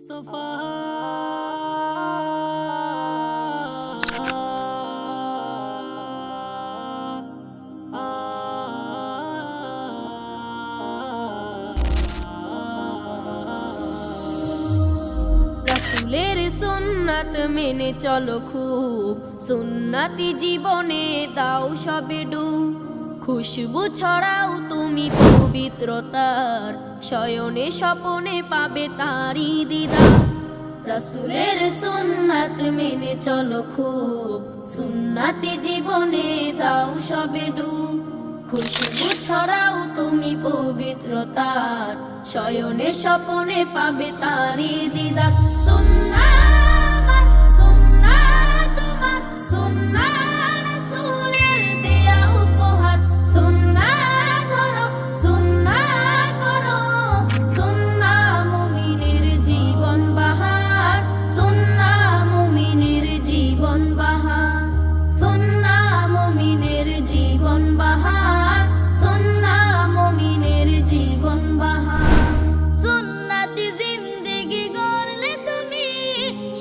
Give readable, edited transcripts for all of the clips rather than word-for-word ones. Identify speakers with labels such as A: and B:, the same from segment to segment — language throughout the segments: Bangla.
A: মুস্তাফা
B: রাসূলের সুন্নাত মেনে চলো খুব, সুন্নাতি জীবনে দাও সবে ডুব। খুশবু ছড়াও তুমি পবিত্রতার, শয়নে স্বপনে পাবে তারি দিদার। রাসূলের সুন্নাত মেনে চলো খুব, সুন্নাতি জীবনে দাও সবে ডুব। খুশবু ছড়াও তুমি পবিত্রতার, শয়নে স্বপনে পাবে তারি দিদার।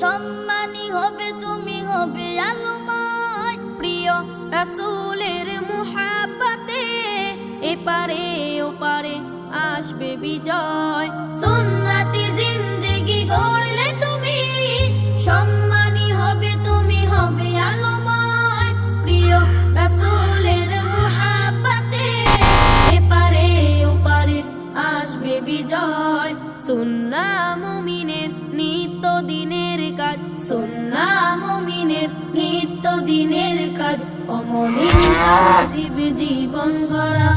B: সম্মানী হবে তুমি, হবে আলোময়। প্রিয় রাসূলের মুহাব্বতে এপারে ওপারে আসবে বিজয়। সুন্নতি জিন্দেগি গড়লে তুমি, সম্মানী হবে তুমি, হবে আলোময়। প্রিয় রাসূলের মুহাব্বতে এপারে ওপারে আসবে বিজয়। সুন্নাহ মুমিনের নিত্য দিনের কাজ, সুন্নাহ মুমিনের নিত্য দিনের কাজ। অমলিন তাহজিব জীবন গড়া।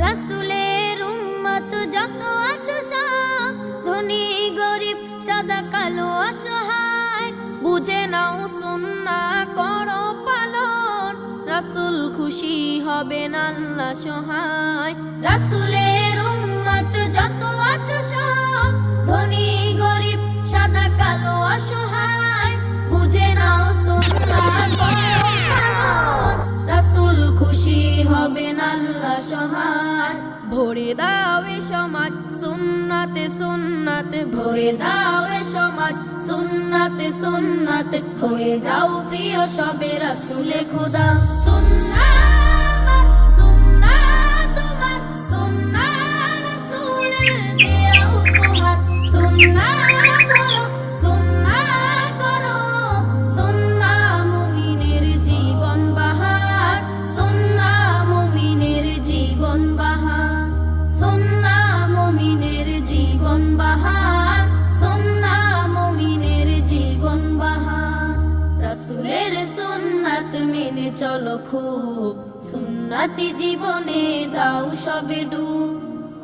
B: রাসূলের উম্মত যত আছো সব, ধনী গরিব সাদা কালো অসহায়, বুঝে নাও সুন্নাহ করো পালন। রাসূল খুশি হবেন আল্লাহ সহায়। রাসূলের উম্মত যত আছো সব, ধনী গরিব সাদা কালো অসহায়, বুঝে নাও সুন্নাহ করো পালন। রাসূল খুশি হবেন আল্লাহ সহায়। ভরে দাও এ সমাজ সুন্নাতে সুন্নাতে, ভরে দাও এ সমাজ সুন্নাতে সুন্নাতে। হয়ে যাও প্রিয় সবে রাসূলে খোদা। রাসূলের সুন্নাত মেনে চলো খুব, সুন্নাতি জীবনে দাও সবে ডুব।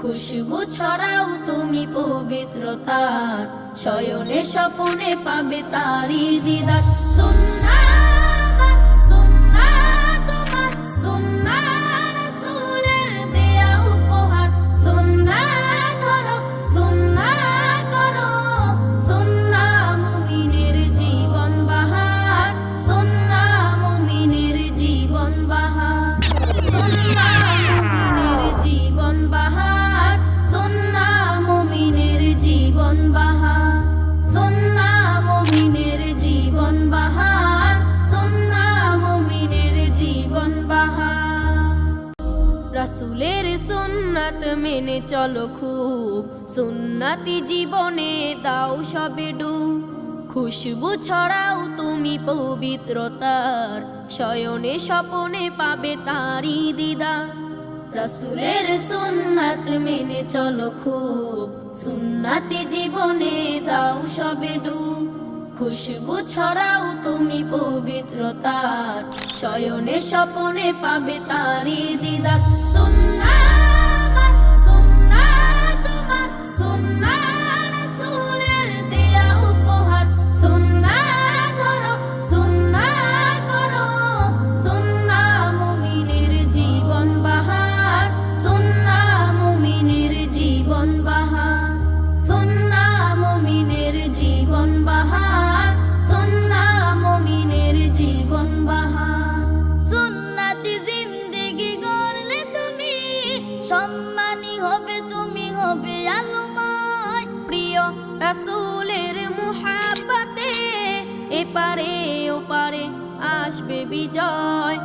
B: খুশবু ছড়াও তুমি পবিত্রতার, শয়নে স্বপনে পাবে তারি দিদার। রাসূলের সুন্নাত মেনে চলো খুব, সুন্নাতি জীবনে দাও সবে ডুব। খুশবু ছড়াও তুমি পবিত্রতার, শয়নে স্বপনে পাবে তারি দিদার। রাসূলের সুন্নাত মেনে চলো খুব, সুন্নাতি জীবনে দাও সবে ডুব। খুশবু ছড়াও তুমি পবিত্রতার, শয়নে স্বপনে পাবে তারি দিদার। সুন্নাহ রাসূলের মুহাব্বতে এপারে ওপারে আসবে বিজয়।